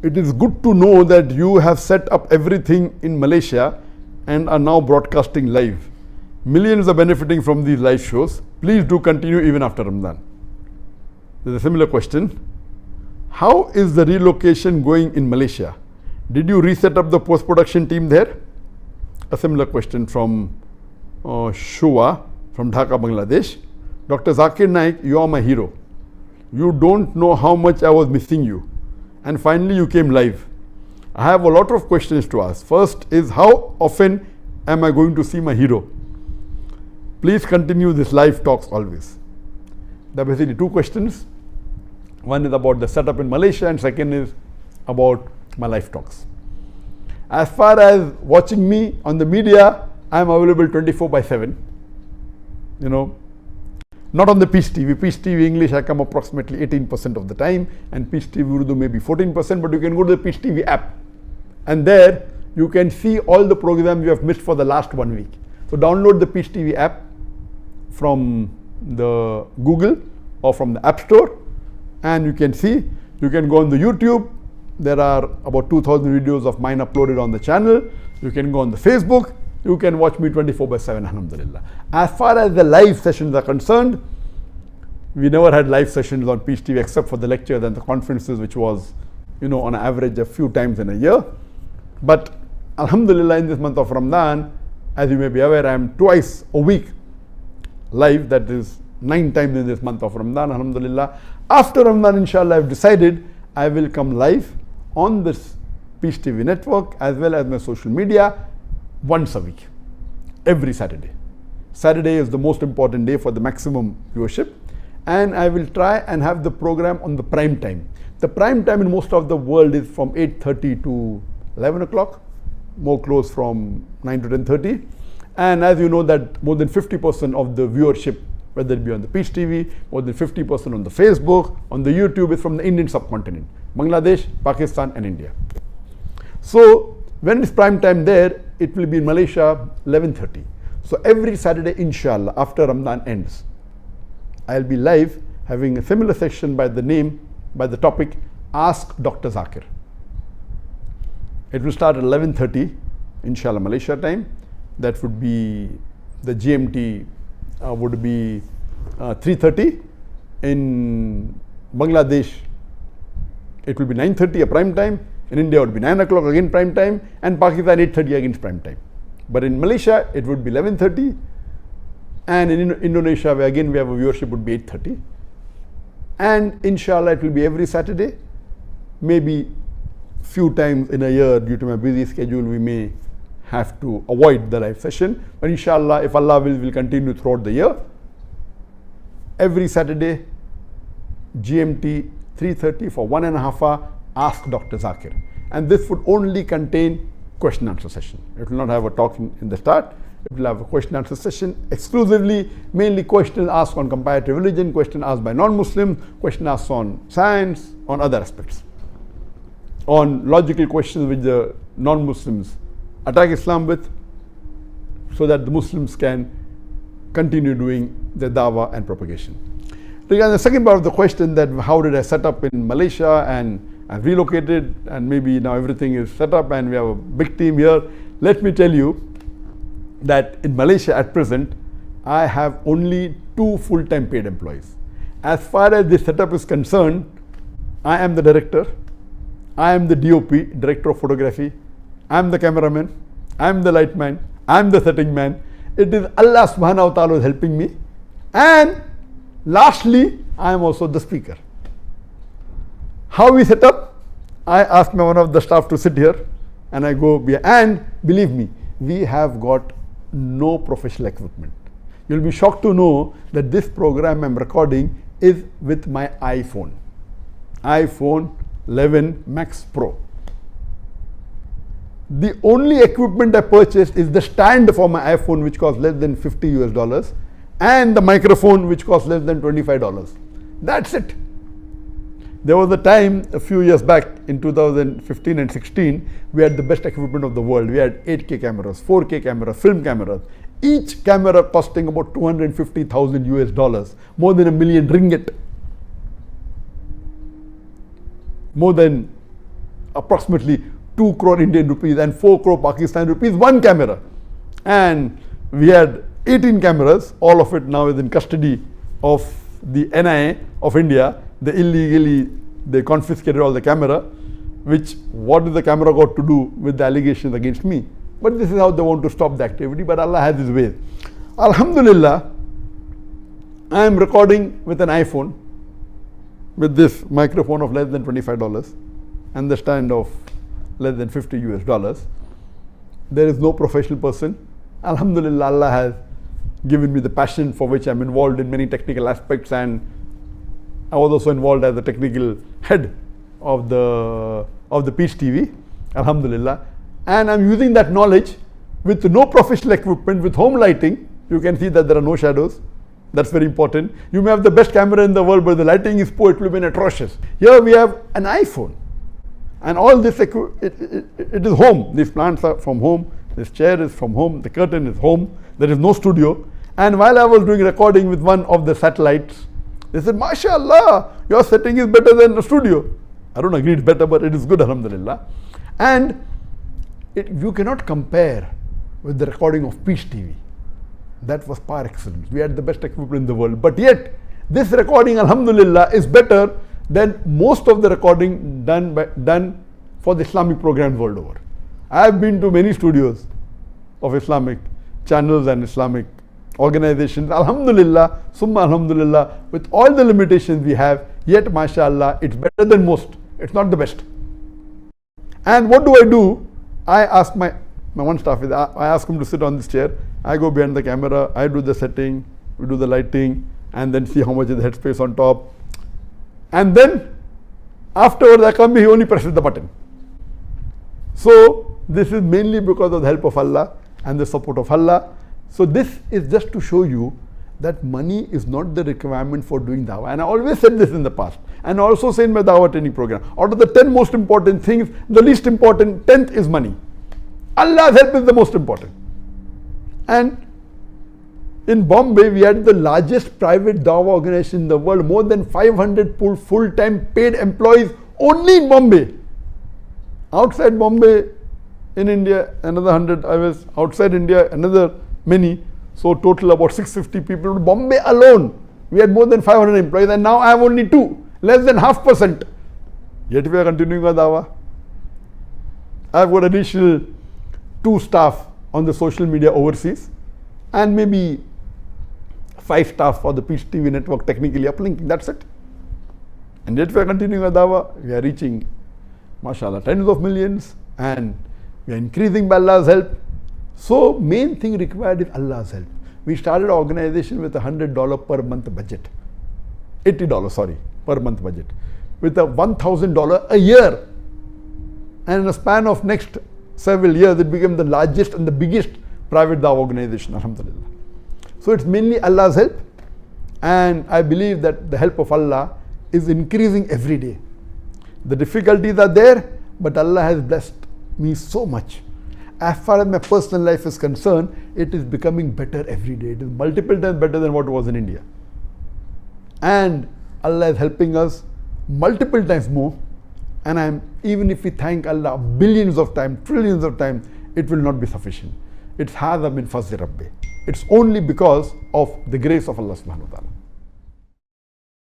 it is good to know that you have set up everything in Malaysia and are now broadcasting live. Millions are benefiting from these live shows. Please do continue even after Ramadan. There's a similar question. How is the relocation going in Malaysia? Did you reset up the post-production team there? A similar question from Shua from Dhaka, Bangladesh. Dr. Zakir Naik, you are my hero. You don't know how much I was missing you. And finally you came live. I have a lot of questions to ask. First is, how often am I going to see my hero? Please continue this live talks always. There are basically two questions. One is about the setup in Malaysia and second is about my live talks. As far as watching me on the media, I am available 24/7. You know, not on the Peace TV. Peace TV English I come approximately 18% of the time, and Peace TV Urdu maybe 14%, but you can go to the Peace TV app and there you can see all the programs you have missed for the last 1 week. So download the Peace TV app from the Google or from the App Store and you can see. You can go on the YouTube. There are about 2,000 videos of mine uploaded on the channel. You can go on the Facebook. You can watch me 24/7, alhamdulillah. As far as the live sessions are concerned, we never had live sessions on Peace TV except for the lectures and the conferences, which was, you know, on average a few times in a year. But alhamdulillah, in this month of Ramadan, as you may be aware, I am twice a week live. That is 9 times in this month of Ramadan, alhamdulillah. After Ramadan, inshallah, I have decided I will come live on this Peace TV network as well as my social media once a week, every Saturday. Saturday is the most important day for the maximum viewership, and I will try and have the program on the prime time. The prime time in most of the world is from 8:30 to 11 o'clock, more close from 9 to 10:30. And as you know that more than 50% of the viewership, whether it be on the Peace TV, more than 50% on the Facebook, on the YouTube, is from the Indian subcontinent, Bangladesh, Pakistan and India. So when it's prime time there, it will be in Malaysia 11:30. So every Saturday, inshallah, after Ramadan ends, I'll be live having a similar section by the topic, Ask Dr. Zakir. It will start at 11:30, inshallah, Malaysia time. That would be, the GMT would be 3:30. In Bangladesh, it will be 9:30, a prime time. In India, it would be 9 o'clock, again prime time. And Pakistan, 8:30, again prime time. But in Malaysia, it would be 11:30. And in Indonesia, where again we have a viewership, would be 8:30. And inshallah, it will be every Saturday. Maybe few times in a year, due to my busy schedule, we may have to avoid the live session. But inshallah, if Allah will continue throughout the year. Every Saturday, GMT 3:30 for 1.5 hours, Ask Dr. Zakir. And this would only contain question answer session. It will not have a talk in the start. It will have a question answer session exclusively, mainly questions asked on comparative religion, question asked by non-Muslims, question asked on science, on other aspects, on logical questions which the non-Muslims attack Islam with, so that the Muslims can continue doing their dawah and propagation. Regarding the second part of the question, that how did I set up in Malaysia and I've relocated and maybe now everything is set up and we have a big team here. Let me tell you that in Malaysia at present, I have only 2 full-time paid employees. As far as this setup is concerned, I am the director, I am the DOP, director of photography, I am the cameraman, I am the light man, I am the setting man. It is Allah subhanahu wa ta'ala who is helping me. And lastly, I am also the speaker. How we set up? I asked one of the staff to sit here and I go behind. And believe me, we have got no professional equipment. You'll be shocked to know that this program I'm recording is with my iPhone 11 Max Pro. The only equipment I purchased is the stand for my iPhone, which costs less than $50 and the microphone, which costs less than $25. That's it. There was a time a few years back in 2015 and 16, we had the best equipment of the world. We had 8K cameras, 4K cameras, film cameras. Each camera costing about $250,000, more than $1 million ringgit. More than approximately 2 crore Indian rupees and 4 crore Pakistan rupees, one camera. And we had 18 cameras, all of it now is in custody of the NIA of India. They illegally, they confiscated all the camera, which what is the camera got to do with the allegations against me? But this is how they want to stop the activity, but Allah has His ways. Alhamdulillah, I am recording with an iPhone, with this microphone of less than $25 and the stand of less than $50 US. There is no professional person. Alhamdulillah, Allah has given me the passion for which I'm involved in many technical aspects, and I was also involved as the technical head of the Peace TV, Alhamdulillah. And I'm using that knowledge with no professional equipment, with home lighting. You can see that there are no shadows. That's very important. You may have the best camera in the world, but the lighting is poor, it will be atrocious. Here we have an iPhone. And all this, it is home. These plants are from home. This chair is from home. The curtain is home. There is no studio. And while I was doing recording with one of the satellites, they said, MashaAllah, your setting is better than the studio. I don't agree it's better, but it is good, Alhamdulillah. And you cannot compare with the recording of Peace TV. That was par excellence. We had the best equipment in the world. But yet, this recording, Alhamdulillah, is better than most of the recording done for the Islamic programs world over. I have been to many studios of Islamic channels and Islamic organizations. Alhamdulillah, summa alhamdulillah, with all the limitations we have, yet mashallah, it's better than most. It's not the best. And what do? I ask my one staff, I ask him to sit on this chair. I go behind the camera, I do the setting, we do the lighting, and then see how much is the headspace on top. And then afterwards I come, he only presses the button. So this is mainly because of the help of Allah and the support of Allah. So this is just to show you that money is not the requirement for doing dawah. And I always said this in the past, and I also say in my dawah training program, out of the 10 most important things, the least important 10th is money. Allah's help is the most important. And in Bombay, we had the largest private dawah organization in the world, more than 500 full-time paid employees only in Bombay. Outside Bombay, in India, another 100. I was outside India, another many. So total about 650 people. Bombay alone, we had more than 500 employees, and now I have only 2, less than 0.5%. Yet we are continuing our dawah. I have got additional 2 staff on the social media overseas, and maybe 5 staff for the Peace TV network technically uplinking. That's it. And yet we are continuing our dawah. We are reaching, mashallah, tens of millions, and we are increasing by Allah's help. So main thing required is Allah's help. We started an organization with $100 per month budget. $80, sorry, per month budget. With a $1,000 a year. And in a span of next several years, it became the largest and the biggest private dawah organization, alhamdulillah. So it's mainly Allah's help. And I believe that the help of Allah is increasing every day. The difficulties are there, but Allah has blessed me so much. As far as my personal life is concerned, it is becoming better every day. It is multiple times better than what it was in India. And Allah is helping us multiple times more. And even if we thank Allah billions of times, trillions of times, it will not be sufficient. It's hadha min fazli rabbi. It's only because of the grace of Allah subhanahu wa ta'ala.